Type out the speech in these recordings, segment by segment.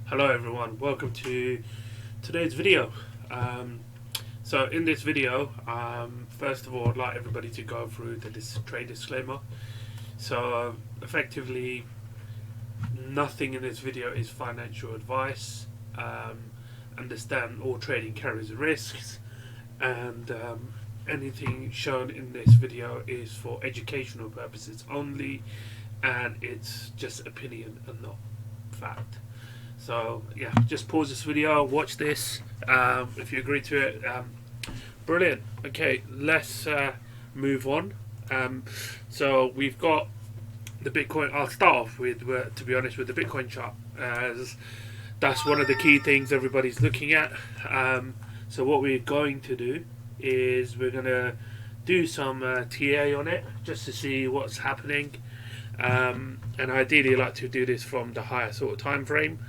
Hello everyone, welcome to today's video. So in this video, first of all I'd like everybody to go through the trade disclaimer. So effectively nothing in this video is financial advice. Understand all trading carries risks, and anything shown in this video is for educational purposes only, and it's just opinion and not fact. So yeah, just pause this video, watch this. If you agree to it, brilliant. Okay, let's move on. So we've got the Bitcoin. I'll start off with, to be honest, with the Bitcoin chart, as that's one of the key things everybody's looking at. So what we're going to do is we're going to do some TA on it just to see what's happening. And ideally like to do this from the higher sort of time frame.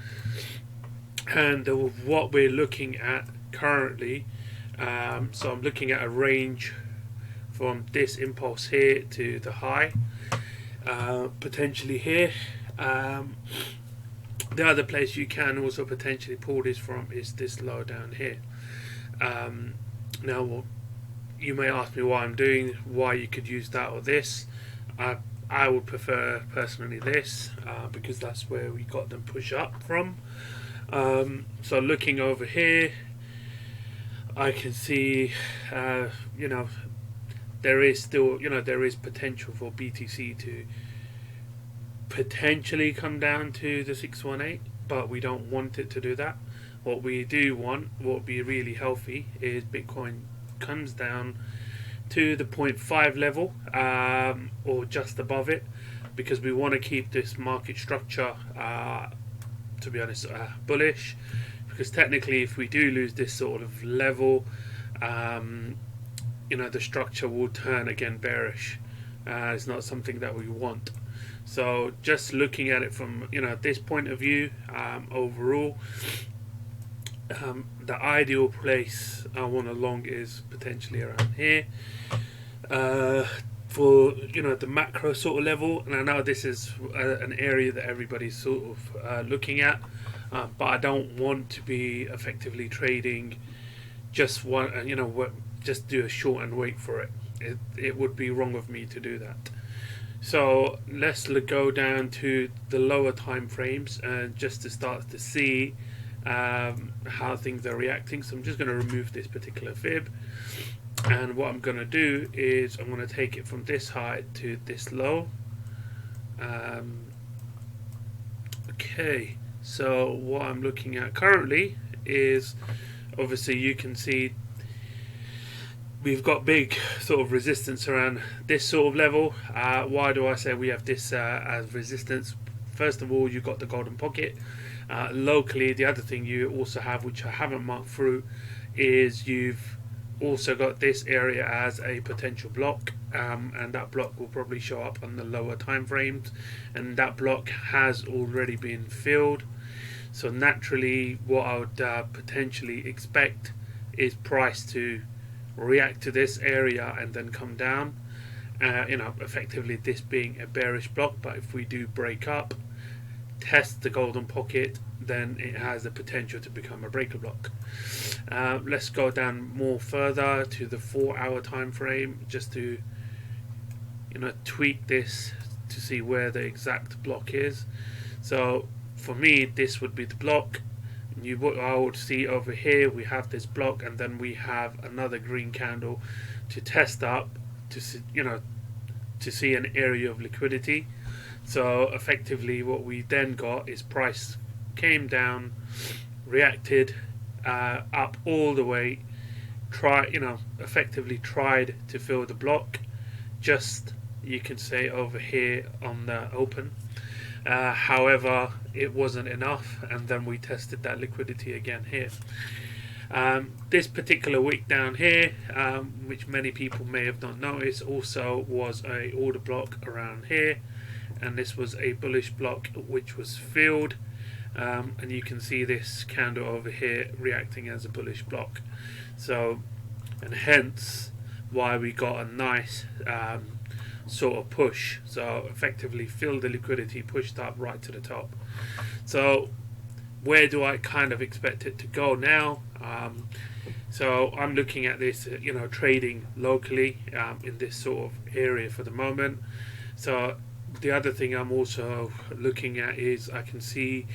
And what we're looking at currently, so I'm looking at a range from this impulse here to the high, potentially here. The other place you can also potentially pull this from is this low down here. Now you may ask me why you could use that or this. I would prefer personally this, because that's where we got them push up from. So looking over here, I can see, there is still, there is potential for BTC to potentially come down to the 618, but we don't want it to do that. What we do want, what would be really healthy, is Bitcoin comes down to the 0.5 level, or just above it, because we want to keep this market structure, to be honest, bullish. Because technically if we do lose this sort of level, the structure will turn again bearish. It's not something that we want. So just looking at it from this point of view, overall, the ideal place I want to long is potentially around here, for the macro sort of level. And I know this is an area that everybody's sort of looking at, but I don't want to be effectively trading just one, just do a short and wait for it. It would be wrong of me to do that. So let's go down to the lower time frames, and just to start to see how things are reacting. So I'm just going to remove this particular fib, and what I'm going to do is I'm going to take it from this high to this low. Okay, so what I'm looking at currently is, obviously you can see we've got big sort of resistance around this sort of level. Why do I say we have this as resistance? First of all, you've got the golden pocket. Locally, the other thing you also have, which I haven't marked through, is you've also got this area as a potential block, and that block will probably show up on the lower time frames, and that block has already been filled. So naturally what I would potentially expect is price to react to this area and then come down, effectively this being a bearish block. But if we do break up, test the golden pocket, then it has the potential to become a breaker block. Let's go down more further to the 4-hour time frame, just to tweak this to see where the exact block is. So for me, this would be the block. I would see over here we have this block, and then we have another green candle to test up to see, to see an area of liquidity. So effectively what we then got is price came down, reacted up all the way, effectively tried to fill the block, just, you can say, over here on the open. However, it wasn't enough, and then we tested that liquidity again here. This particular wick down here, which many people may have not noticed, also was a order block around here, and this was a bullish block which was filled, and you can see this candle over here reacting as a bullish block. So, and hence why we got a nice sort of push. So effectively filled the liquidity, pushed up right to the top. So where do I kind of expect it to go now? So I'm looking at this, trading locally in this sort of area for the moment. So the other thing I'm also looking at is I can see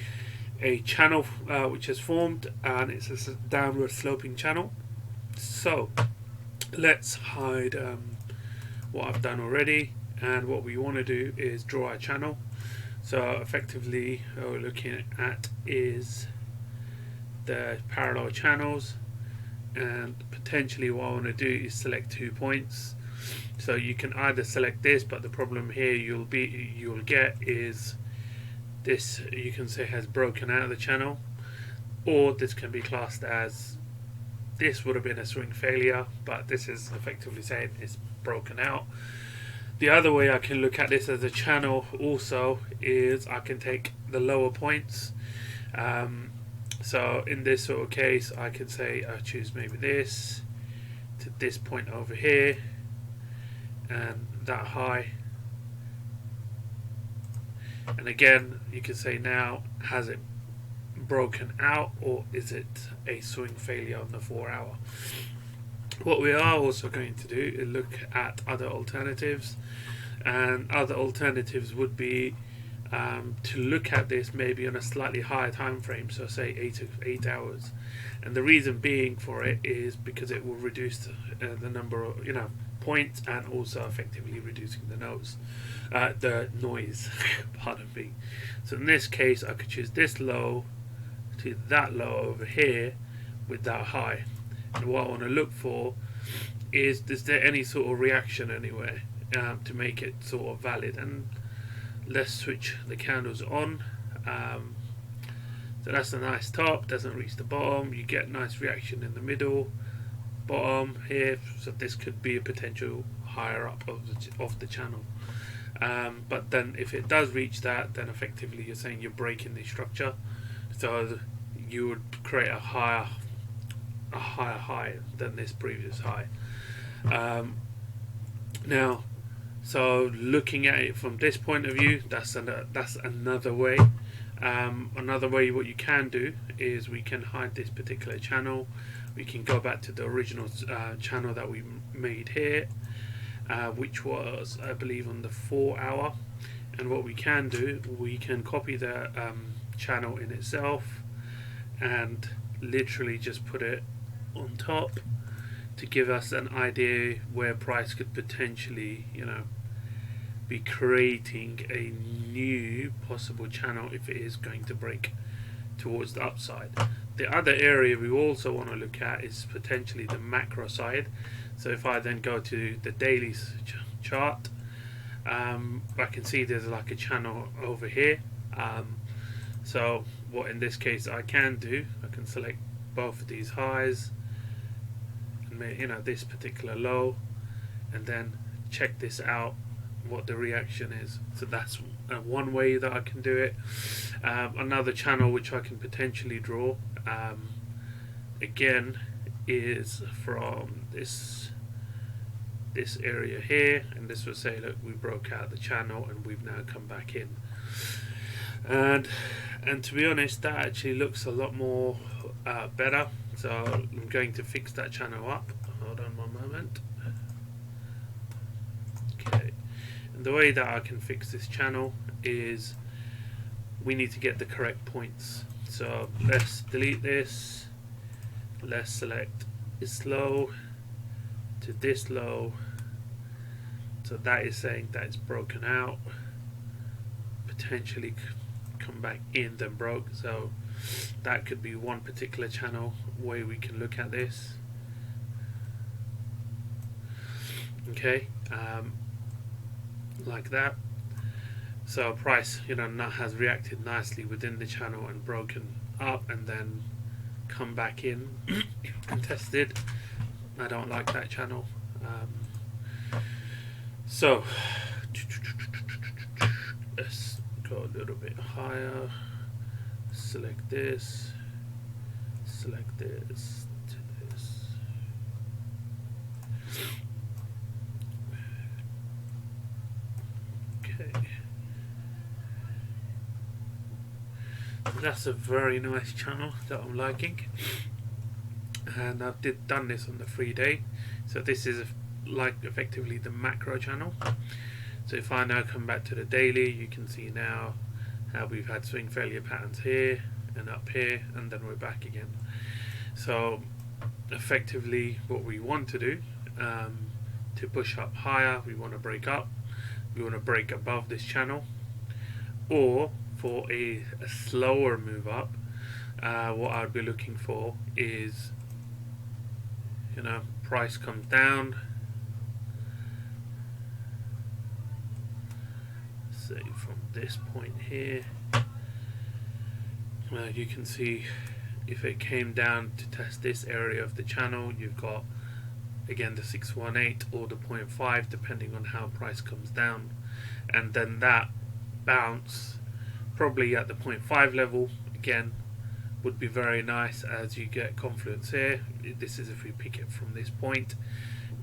a channel which has formed, and it's a downward sloping channel. So let's hide what I've done already, and what we want to do is draw a channel. So effectively what we're looking at is the parallel channels, and potentially what I want to do is select 2 points. So you can either select this, but the problem here you'll get is this, you can say, has broken out of the channel, or this can be classed as, this would have been a swing failure, but this is effectively saying it's broken out. The other way I can look at this as a channel also is I can take the lower points. So in this sort of case, I can say I choose maybe this to this point over here, and that high. And again, you can say now, has it broken out, or is it a swing failure on the 4 hour? What we are also going to do is look at other alternatives, and other alternatives would be to look at this maybe on a slightly higher time frame, so say 8 hours. And the reason being for it is because it will reduce the number of points, and also effectively reducing the noise pardon me. So in this case I could choose this low to that low over here with that high, and what I want to look for is there any sort of reaction anywhere to make it sort of valid. And let's switch the candles on. So that's a nice top, doesn't reach the bottom, you get nice reaction in the middle, bottom here, so this could be a potential higher up of the channel. But then if it does reach that, then effectively you're saying you're breaking the structure, so you would create a higher high than this previous high. Now, so looking at it from this point of view, that's another way. Another way what you can do is we can hide this particular channel. We can go back to the original channel that we made here, which was, I believe, on the 4 hour. And what we can do, we can copy the channel in itself and literally just put it on top to give us an idea where price could potentially, be creating a new possible channel if it is going to break towards the upside. The other area we also want to look at is potentially the macro side. So if I then go to the daily chart, I can see there's like a channel over here. So what in this case I can do, I can select both of these highs and this particular low, and then check this out, what the reaction is. So that's one way that I can do it. Another channel which I can potentially draw again is from this area here, and this will say, look, we broke out the channel and we've now come back in. And to be honest, that actually looks a lot more better. So I'm going to fix that channel up. Hold on one moment. Okay, and the way that I can fix this channel is we need to get the correct points. So let's delete this. Let's select this low to this low. So that is saying that it's broken out, potentially come back in, then broke. So that could be one particular channel way we can look at this. Okay, like that. So price, has reacted nicely within the channel and broken up and then come back in and tested. I don't like that channel. So let's go a little bit higher. Select this. Select this to this. Okay. that's a very nice channel that I'm liking, and I've done this on the 3-day. So this is like effectively the macro channel. So if I now come back to the daily, you can see now how we've had swing failure patterns here and up here, and then we're back again. So effectively what we want to do, to push up higher, we want to break up, we want to break above this channel, or for a slower move up, what I'd be looking for is, price comes down, say from this point here, you can see if it came down to test this area of the channel, you've got again the 618 or the 0.5 depending on how price comes down, and then that bounce probably at the 0.5 level again would be very nice as you get confluence here. This is if we pick it from this point.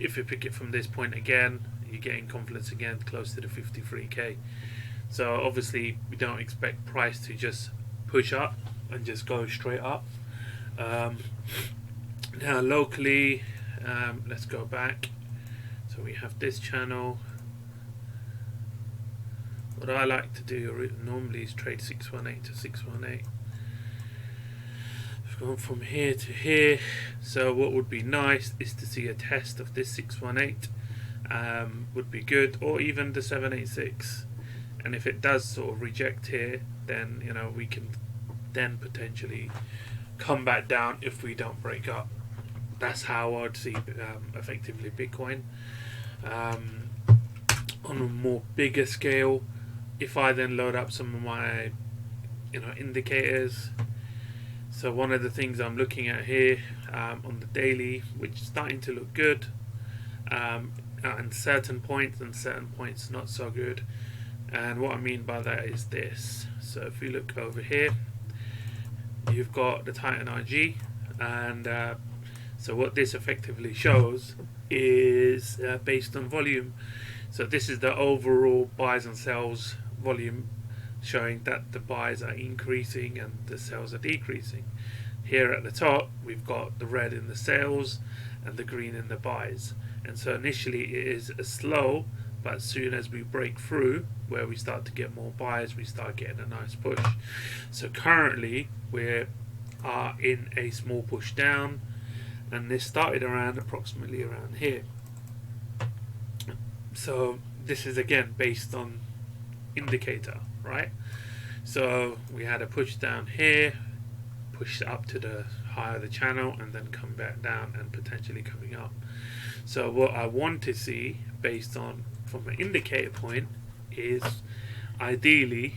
If we pick it from this point again, you're getting confluence again close to the 53k. So obviously we don't expect price to just push up and just go straight up. Now locally, let's go back. So we have this channel. What I like to do normally is trade 618 to 618. I've gone from here to here. So what would be nice is to see a test of this 618, would be good, or even the 786. And if it does sort of reject here, then we can then potentially come back down if we don't break up. That's how I'd see effectively Bitcoin. On a more bigger scale, if I then load up some of my indicators, so one of the things I'm looking at here on the daily, which is starting to look good, and certain points not so good. And what I mean by that is this. So if you look over here, you've got the Titan IG, and so what this effectively shows is based on volume. So this is the overall buys and sells volume, showing that the buys are increasing and the sales are decreasing. Here at the top we've got the red in the sales and the green in the buys, and so initially it is slow, but as soon as we break through where we start to get more buys, we start getting a nice push. So currently we are in a small push down, and this started approximately around here. So this is again based on indicator, right? So we had a push down here, push up to the higher of the channel, and then come back down and potentially coming up. So what I want to see based on from an indicator point is ideally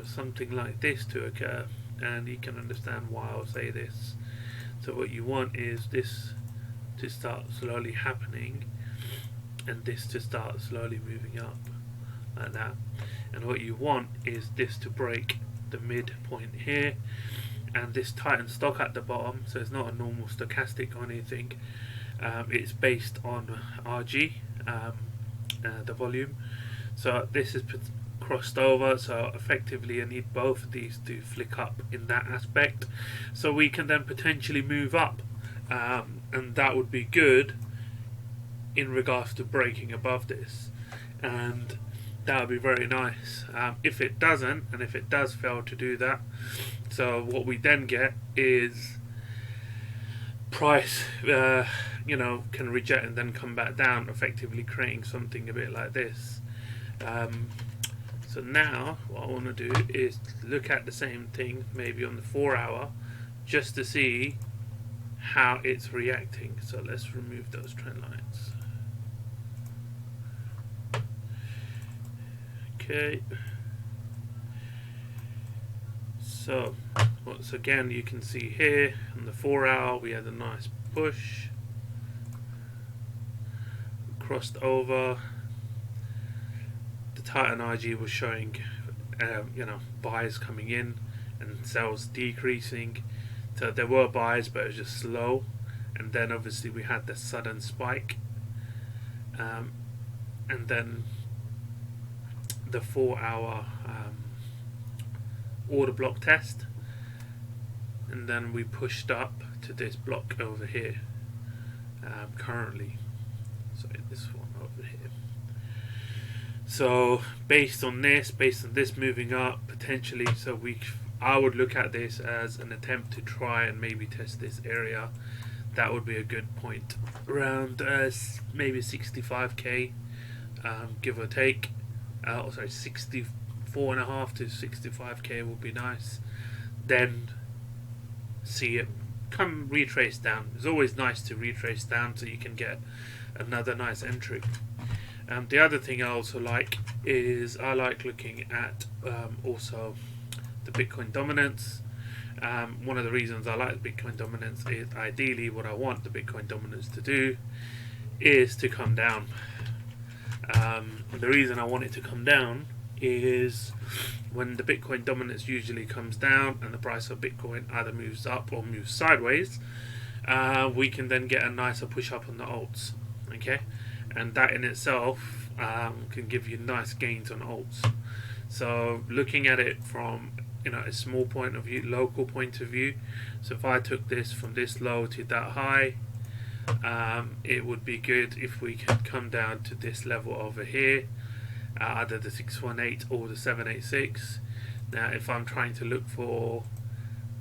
something like this to occur, and you can understand why I'll say this. So what you want is this to start slowly happening, and this to start slowly moving up like that. And what you want is this to break the midpoint here, and this Titan stock at the bottom. So it's not a normal stochastic or anything. It's based on RG, the volume. So this is crossed over, so effectively I need both of these to flick up in that aspect, so we can then potentially move up, and that would be good in regards to breaking above this, and that would be very nice. If it doesn't, and if it does fail to do that, so what we then get is price can reject and then come back down, effectively creating something a bit like this. So now what I want to do is look at the same thing maybe on the 4-hour, just to see how it's reacting. So let's remove those trend lines. Okay, so once again you can see here on the 4-hour we had a nice push, crossed over. The Titan IG was showing buys coming in and sales decreasing, so there were buys but it was just slow, and then obviously we had the sudden spike, and then the 4-hour order block test, and then we pushed up to this block over here currently. So this one over here. So based on this moving up potentially, so I would look at this as an attempt to try and maybe test this area. That would be a good point, around maybe 65k, give or take. Sorry, 64.5 to 65k would be nice. Then see it come retrace down. It's always nice to retrace down so you can get another nice entry. The other thing I also like is I like looking at also the Bitcoin dominance. One of the reasons I like the Bitcoin dominance is ideally what I want the Bitcoin dominance to do is to come down. The reason I want it to come down is when the Bitcoin dominance usually comes down and the price of Bitcoin either moves up or moves sideways, we can then get a nicer push up on the alts. Okay, and that in itself can give you nice gains on alts. So looking at it from a small point of view, local point of view, so if I took this from this low to that high, it would be good if we could come down to this level over here, either the 618 or the 786. Now if I'm trying to look for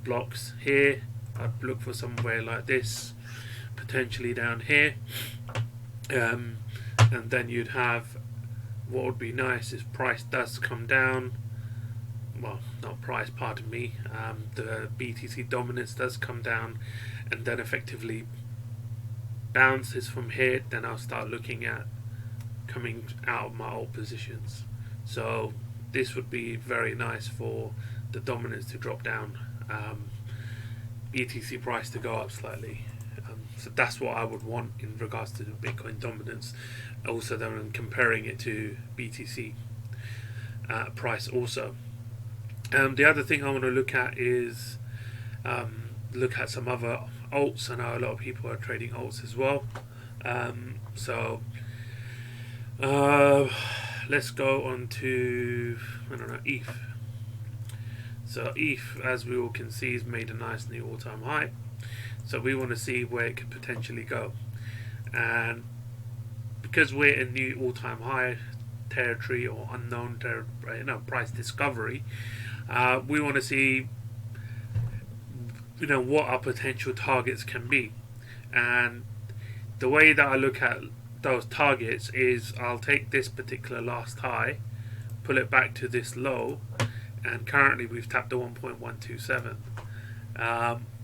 blocks here, I'd look for somewhere like this, potentially down here, and then you'd have, what would be nice is price does come down, well, not price, pardon me, the BTC dominance does come down and then effectively bounces from here. Then I'll start looking at coming out of my old positions. So this would be very nice for the dominance to drop down, BTC price to go up slightly. So that's what I would want in regards to the Bitcoin dominance. Also then comparing it to BTC price also. The other thing I want to look at is look at some other alts. I know a lot of people are trading alts as well. So let's go on to, ETH. So ETH, as we all can see, has made a nice new all-time high. So we want to see where it could potentially go. And because we're in new all-time high territory or unknown price discovery, we want to see what our potential targets can be. And the way that I look at those targets is I'll take this particular last high, pull it back to this low, and currently we've tapped the 1.127.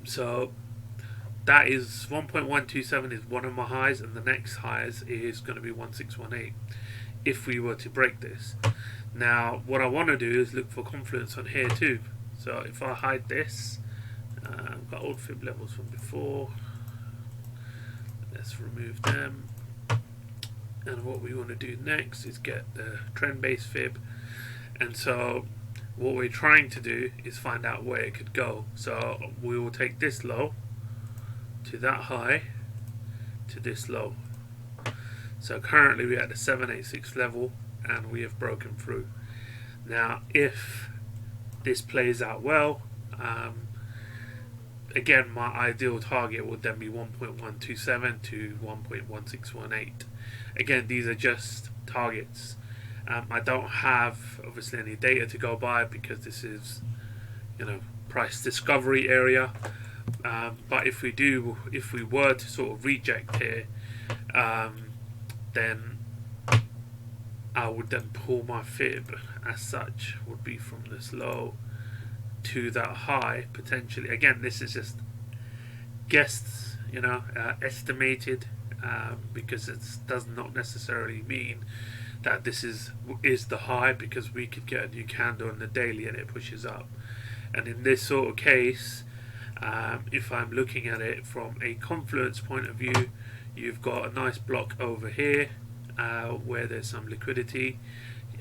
So that is 1.127 is one of my highs, and the next highs is going to be 1618 if we were to break this. Now what I want to do is look for confluence on here too. So if I hide this, I've got old fib levels from before, let's remove them, and what we want to do next is get the trend based fib. And so what we're trying to do is find out where it could go. So we will take this low to that high to this low. So currently we're at the 786 level and we have broken through. Now if this plays out well, again my ideal target would then be 1.127 to 1.1618. Again, these are just targets. I don't have obviously any data to go by because this is price discovery area, but if we were to sort of reject here, then I would then pull my fib as such, would be from this low to that high potentially. Again, this is just guessed, estimated, because it does not necessarily mean that this is the high, because we could get a new candle on the daily and it pushes up. And in this sort of case, if I'm looking at it from a confluence point of view, you've got a nice block over here where there's some liquidity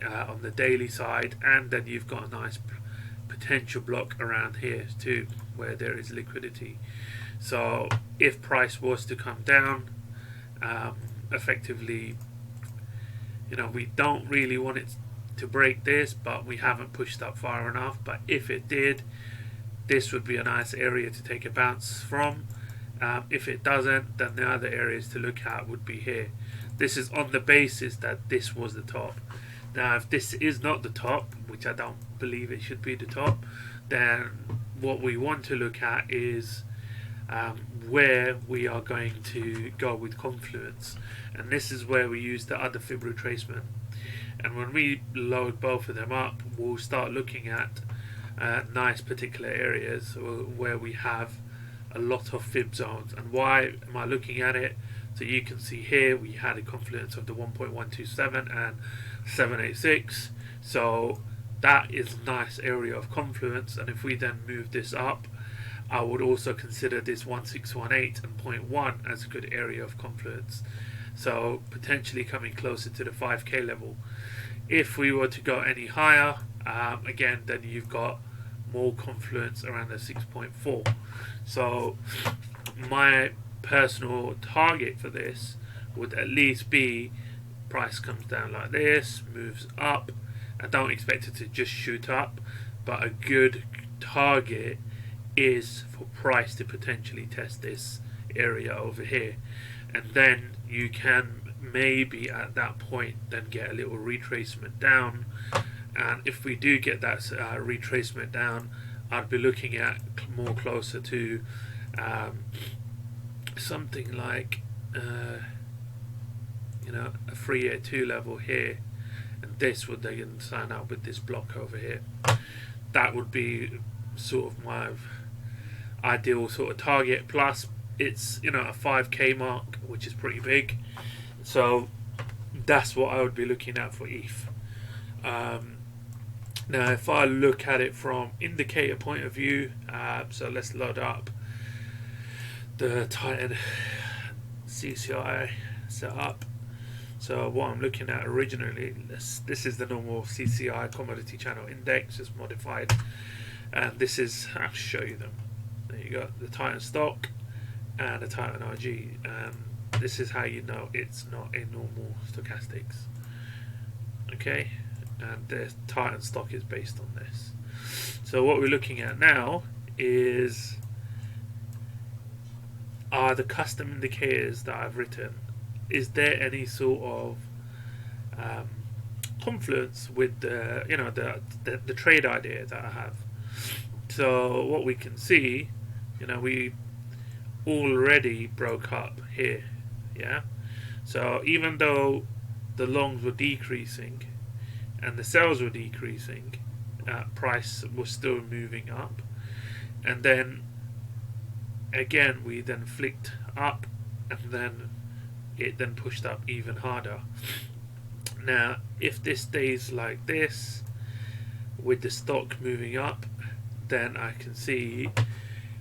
on the daily side, and then you've got a nice potential block around here too where there is liquidity. So if price was to come down, effectively, we don't really want it to break this, but we haven't pushed up far enough. But if it did, this would be a nice area to take a bounce from. If it doesn't, then the other areas to look at would be here. This is on the basis that this was the top. Now, if this is not the top, which I don't believe it should be the top, then what we want to look at is where we are going to go with confluence. And this is where we use the other fib retracement. And when we load both of them up, we'll start looking at nice particular areas where we have a lot of fib zones. And why am I looking at it? So you can see here we had a confluence of the 1.127 and 786. So that is a nice area of confluence. And if we then move this up, I would also consider this 1618 and 0.1 as a good area of confluence. So potentially coming closer to the 5k level. If we were to go any higher, again, then you've got more confluence around the 6.4. So my personal target for this would at least be price comes down like this, moves up. I don't expect it to just shoot up, but a good target is for price to potentially test this area over here, and then you can maybe at that point then get a little retracement down. And if we do get that retracement down, I'd be looking at more closer to something like a 382 level here, and this would then sign up with this block over here. That would be sort of my ideal sort of target. Plus it's a 5k mark, which is pretty big, so that's what I would be looking at for ETH. Now if I look at it from indicator point of view, so let's load up the Titan CCI setup. So what I'm looking at originally, this is the normal CCI commodity channel index, just modified, and this is, I'll show you them. There you go, the Titan stock and the Titan RG, and this is how you know it's not a normal stochastics. Okay, and the Titan stock is based on this. So what we're looking at now is are the custom indicators that I've written, is there any sort of confluence with the trade idea that I have? So what we can see, we already broke up here, yeah. So even though the longs were decreasing and the sales were decreasing, price was still moving up, and then again we then flicked up, and then it then pushed up even harder. Now if this stays like this with the stock moving up, then I can see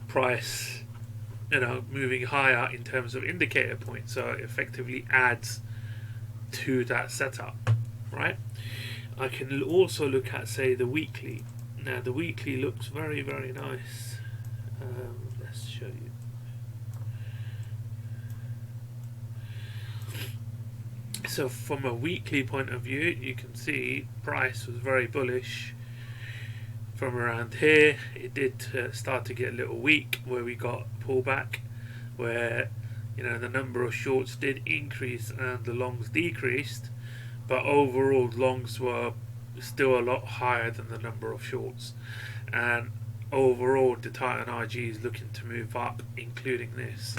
price moving higher in terms of indicator points, so it effectively adds to that setup, right? I can also look at, say, the weekly. Now the weekly looks very, very nice. Let's show you. So from a weekly point of view, you can see price was very bullish from around here. It did start to get a little weak, where we got pullback, where the number of shorts did increase and the longs decreased, but overall longs were still a lot higher than the number of shorts. And overall the Titan RG is looking to move up, including this.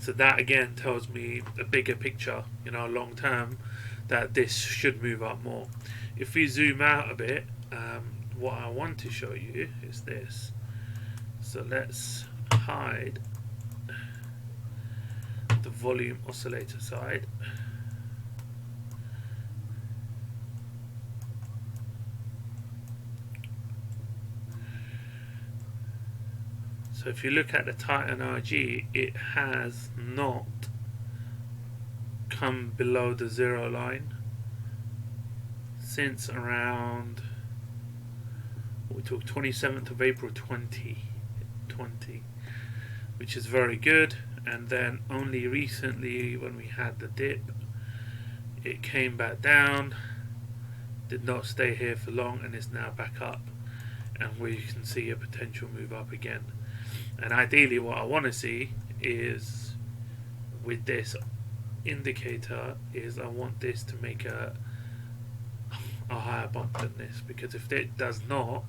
So that again tells me a bigger picture, long term, that this should move up more. If we zoom out a bit, what I want to show you is this. So let's hide the volume oscillator side. So if you look at the Titan RG, it has not come below the 0 line since around, we talk 27th of April 2020, which is very good. And then only recently, when we had the dip, it came back down did not stay here for long and is now back up, and we can see a potential move up again. And ideally what I want to see is, with this indicator, is I want this to make a higher bump than this, because if it does not,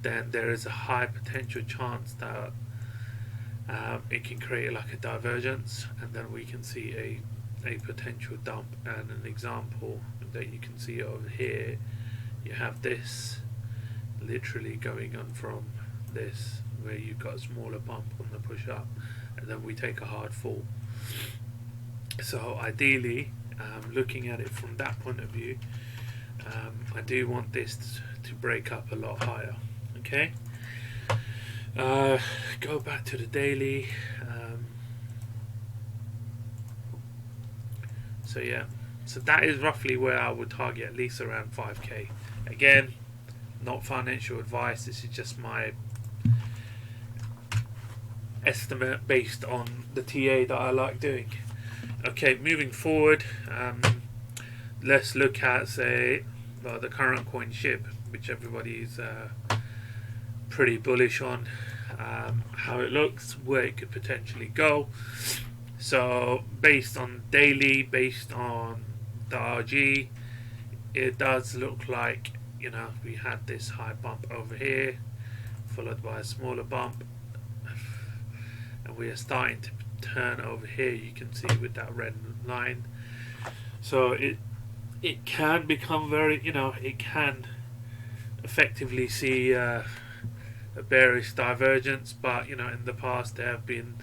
then there is a high potential chance that it can create like a divergence, and then we can see a potential dump. And an example that you can see over here, you have this literally going on from this, where you've got a smaller bump on the push up, and then we take a hard fall. So ideally, looking at it from that point of view, I do want this to break up a lot higher. Okay, go back to the daily. So yeah, so that is roughly where I would target, at least around 5k. Again, not financial advice, this is just my estimate based on the TA that I like doing. Okay, moving forward, let's look at, say, the current coin Shib, which everybody's pretty bullish on, how it looks, where it could potentially go. So based on daily, based on the RG, it does look like, you know, we had this high bump over here followed by a smaller bump, and we are starting to turn over here, you can see, with that red line. So it can become very, you know, it can effectively see a bearish divergence, but you know, in the past there have been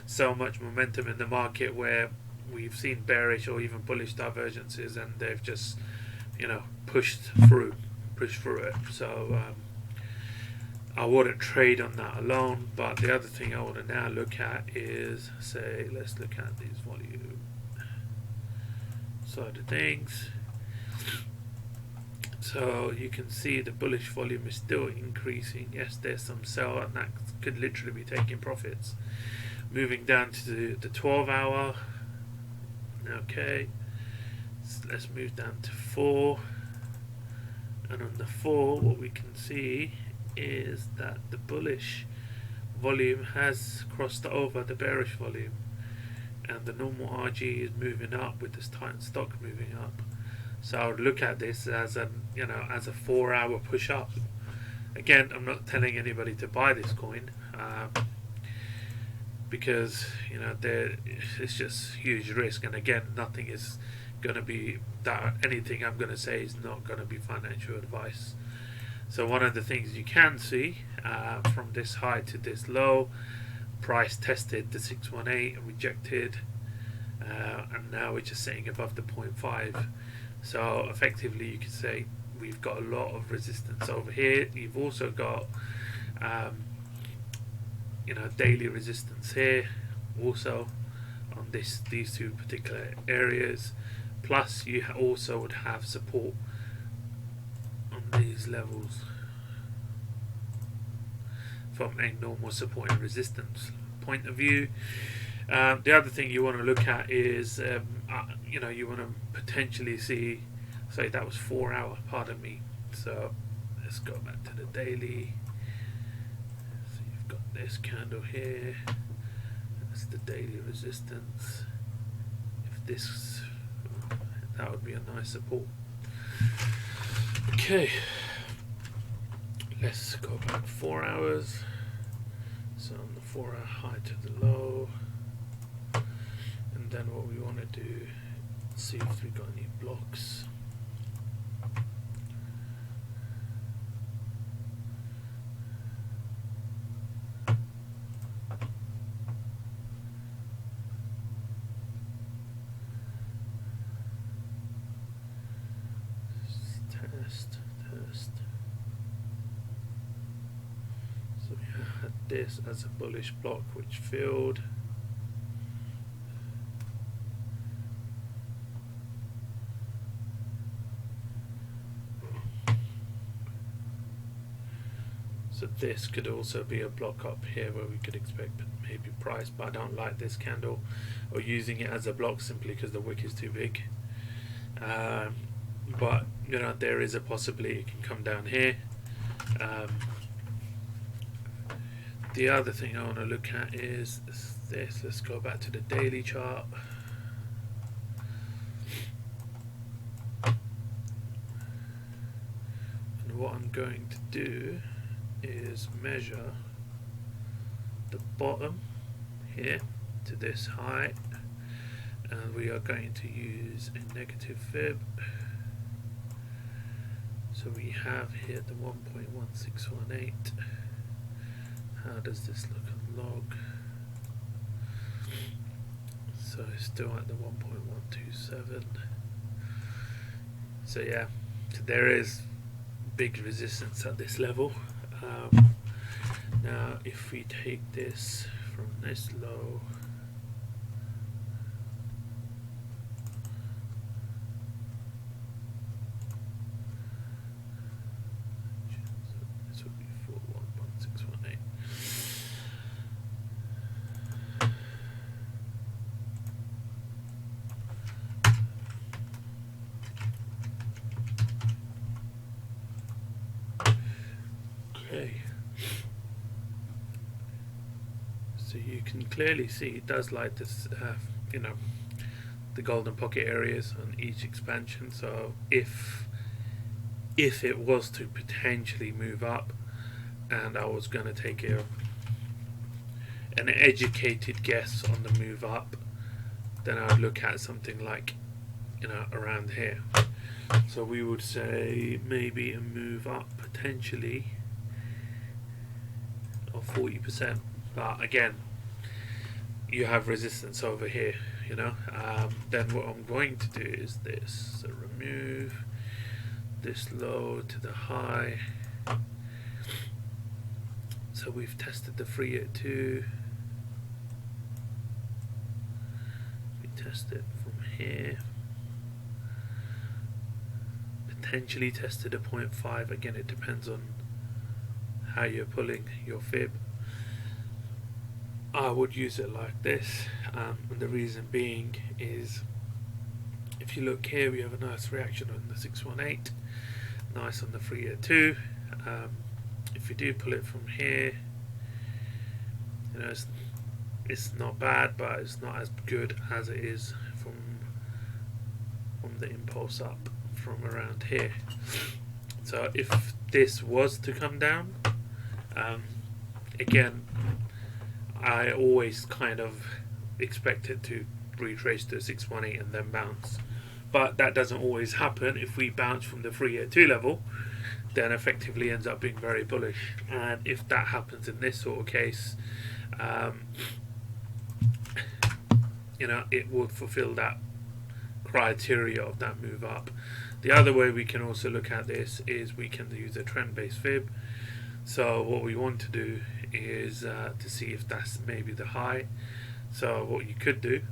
so much momentum in the market where we've seen bearish or even bullish divergences, and they've just, you know, pushed through it. So I wouldn't trade on that alone. But the other thing I want to now look at is, say, let's look at these volume side of things. So you can see the bullish volume is still increasing. Yes, there's some sell, and that could literally be taking profits. Moving down to the 12-hour. Okay, so let's move down to 4. And on the 4, what we can see is that the bullish volume has crossed over the bearish volume, and the normal RG is moving up with this Titan stock moving up. So I would look at this as a, you know, as a 4-hour push up. Again, I'm not telling anybody to buy this coin, because you know, it's just huge risk. And again, nothing is going to be that, anything I'm going to say is not going to be financial advice. So one of the things you can see, from this high to this low, price tested the 618, rejected, and now we're just sitting above the 0.5. So effectively you could say we've got a lot of resistance over here. You've also got you know, daily resistance here also on these two particular areas, plus you also would have support on these levels from a normal support and resistance point of view. The other thing you want to look at is, you know, you want to potentially see, say that was 4-hour, pardon me. So let's go back to the daily. So you've got this candle here, that's the daily resistance. If this, that would be a nice support. Okay, let's go back 4 hours. So on the 4-hour high to the low, and then what we want to do, see if we got any blocks. Test. So we had this as a bullish block which filled. So this could also be a block up here where we could expect maybe price, but I don't like this candle or using it as a block simply because the wick is too big. But you know, there is a possibility it can come down here. The other thing I want to look at is this. Let's go back to the daily chart. And what I'm going to do is measure the bottom here to this height, and we are going to use a negative fib. So we have here the 1.1618. How does this look on log? So it's still at the 1.127. So yeah, there is big resistance at this level. Now if we take this from this low, this would be 4.1618. Okay. So you can clearly see it does like this, you know, the golden pocket areas on each expansion. So if it was to potentially move up, and I was going to take an educated guess on the move up, then I would look at something like, you know, around here. So we would say maybe a move up potentially of 40%. But again, you have resistance over here, you know. Then what I'm going to do is this. So remove this low to the high. So we've tested the 382. We test it from here. Potentially tested a 0.5. Again, it depends on how you're pulling your fib. I would use it like this, and the reason being is, if you look here, we have a nice reaction on the 618, nice on the 382. If you do pull it from here, you know, it's not bad, but it's not as good as it is from the impulse up from around here. So if this was to come down, again, I always kind of expect it to retrace to 618 and then bounce, but that doesn't always happen. If we bounce from the 382 level, then effectively ends up being very bullish, and if that happens in this sort of case, you know, it would fulfill that criteria of that move up. The other way we can also look at this is we can use a trend-based fib. So what we want to do is to see if that's maybe the high. So what you could do,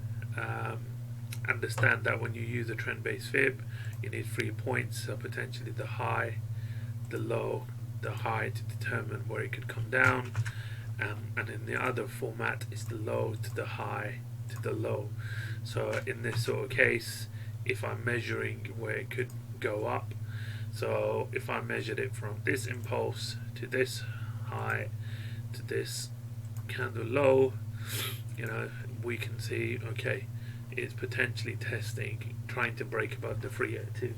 understand that when you use a trend-based fib, you need 3 points, so potentially the high, the low, the high to determine where it could come down, and in the other format is the low to the high to the low. So in this sort of case, if I'm measuring where it could go up, so if I measured it from this impulse to this high to this candle low, you know, we can see, okay, it's potentially testing, trying to break above the 382.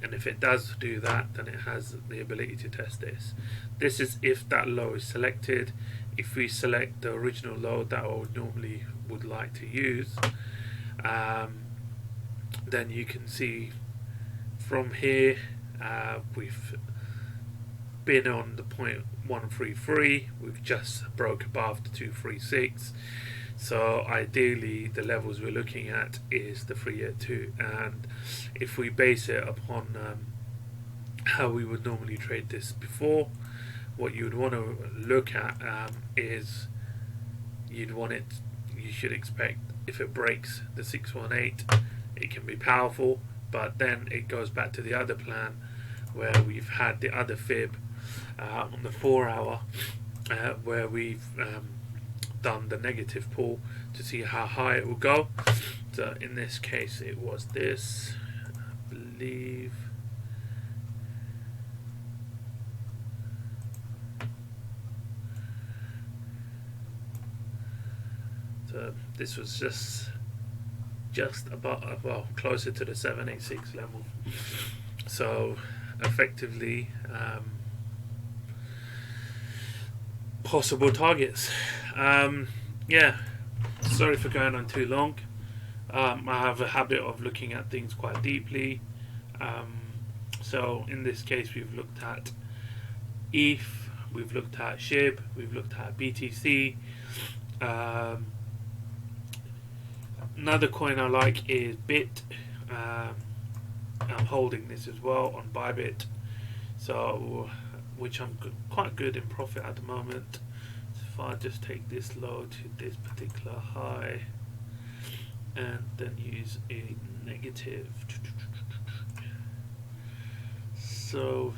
And if it does do that, then it has the ability to test this. This is if that low is selected. If we select the original low that I would normally would like to use, then you can see from here, we've been on the 0.133, we've just broke above the 236. So ideally the levels we're looking at is the 382, and if we base it upon how we would normally trade this before, what you would want to look at is you should expect, if it breaks the 618, it can be powerful, but then it goes back to the other plan where we've had the other fib on the 4 hour where we've done the negative pull to see how high it will go. So in this case it was this, I believe So this was just about, well, closer to the 786 level. So effectively, possible targets. Yeah, sorry for going on too long. I have a habit of looking at things quite deeply. So in this case, we've looked at ETH, we've looked at Shib, we've looked at BTC. Another coin I like is BIT. I'm holding this as well on Bybit, so which I'm quite good in profit at the moment. So if I just take this low to this particular high and then use a negative, so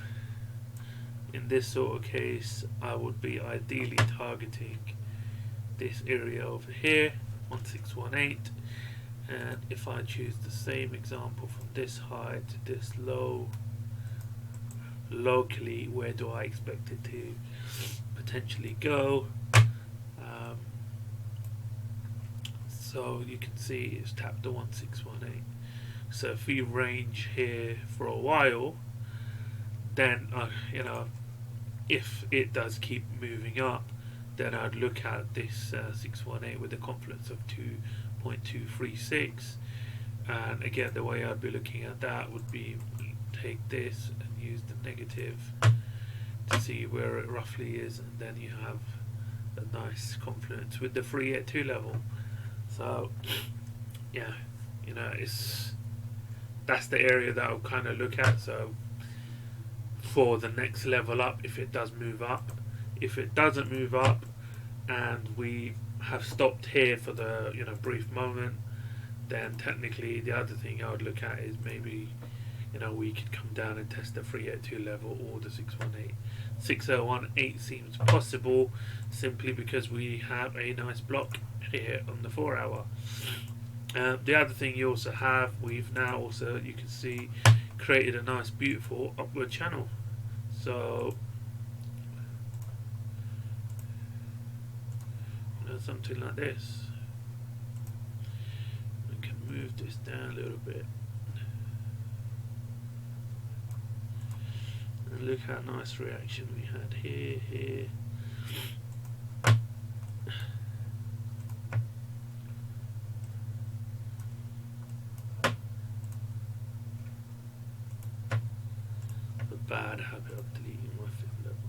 in this sort of case I would be ideally targeting this area over here, 1618, and if I choose the same example from this high to this low, locally, where do I expect it to potentially go? So you can see it's tapped the 1618. So if we range here for a while, then you know, if it does keep moving up, then I'd look at this 618 with a confluence of 2.236, and again the way I'd be looking at that would be take this and use the negative to see where it roughly is, and then you have a nice confluence with the 382 level. So yeah, you know, that's the area that I'll kind of look at. So for the next level up, if it does move up, if it doesn't move up and we have stopped here for the, you know, brief moment, then technically the other thing I would look at is maybe, you know, we could come down and test the 382 level or the 618. 6018 seems possible simply because we have a nice block here on the 4 hour. The other thing you also have, we've now also, you can see, created a nice beautiful upward channel. So you know, something like this. We can move this down a little bit. And look how nice reaction we had here. A bad habit of deleting my fit levels.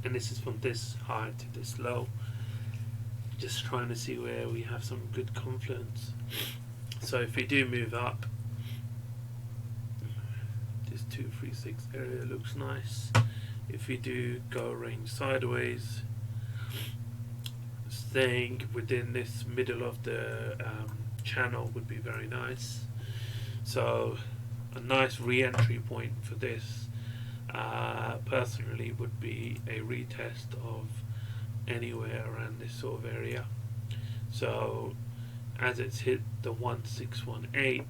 And this is from this high to this low, just trying to see where we have some good confluence. So if we do move up, this 236 area looks nice. If we do go range sideways, staying within this middle of the channel would be very nice. So a nice re-entry point for this personally would be a retest of anywhere around this sort of area. So as it's hit the 1618,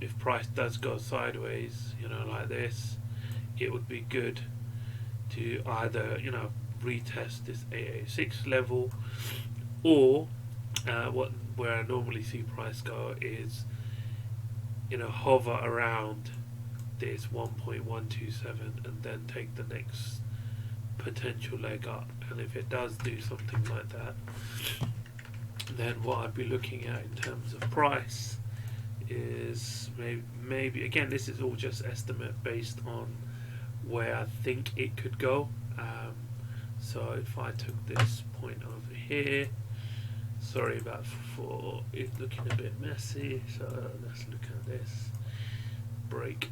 if price does go sideways, you know, like this, it would be good to either, you know, retest this 886 level, or where I normally see price go is, you know, hover around this 1.127 and then take the next potential leg up. And if it does do something like that, then what I'd be looking at in terms of price is maybe again, this is all just estimate based on where I think it could go. So if I took this point over here, sorry about for it looking a bit messy, so let's look at this break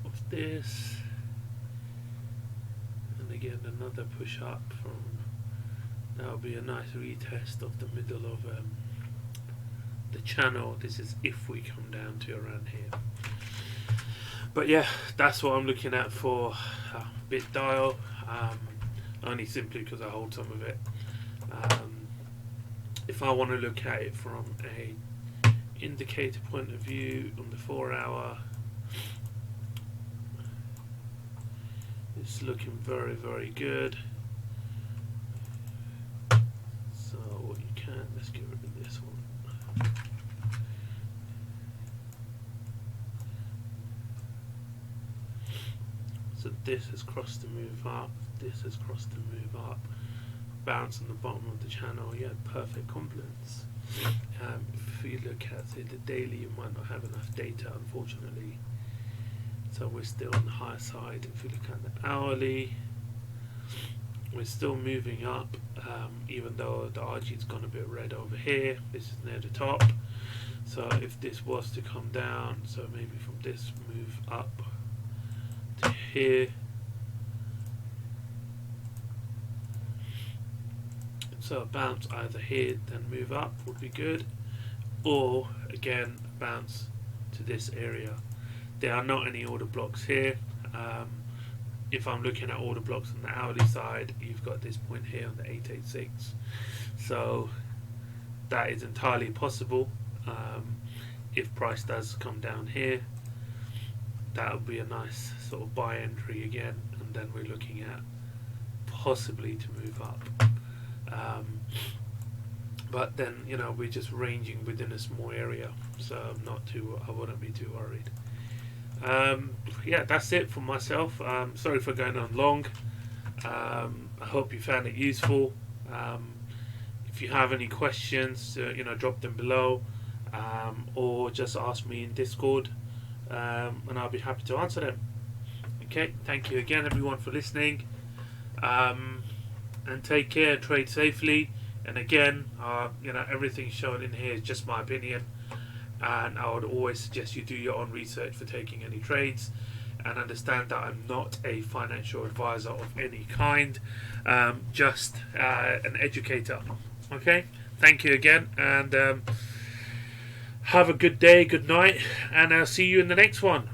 of this, and again another push up from That'll be a nice retest of the middle of the channel. This is if we come down to around here. But yeah, that's what I'm looking at for BitDAO. Only simply because I hold some of it. If I want to look at it from a indicator point of view on the 4 hour, it's looking very, very good. So what you can, let's get rid of this one. So this has crossed the move up, this has crossed the move up, bounce on the bottom of the channel. Yeah, perfect confluence. If you look at, say, the daily, you might not have enough data, unfortunately. So we're still on the higher side. If you look at the hourly, we're still moving up, even though the RG's gone a bit red over here. This is near the top. So if this was to come down, so maybe from this move up to here, so a bounce either here then move up would be good, or again a bounce to this area. There are not any order blocks here. If I'm looking at order blocks on the hourly side, you've got this point here on the 886, so that is entirely possible. If price does come down here, that would be a nice sort of buy entry again, and then we're looking at possibly to move up. But then, you know, we're just ranging within a small area, so I wouldn't be too worried. Yeah, that's it for myself. Sorry for going on long. I hope you found it useful. If you have any questions, you know, drop them below, or just ask me in Discord, and I'll be happy to answer them. Okay, thank you again, everyone, for listening. And take care, trade safely. And again, you know, everything shown in here is just my opinion, and I would always suggest you do your own research for taking any trades, and understand that I'm not a financial advisor of any kind, just an educator. Okay, thank you again, and have a good day, good night, and I'll see you in the next one.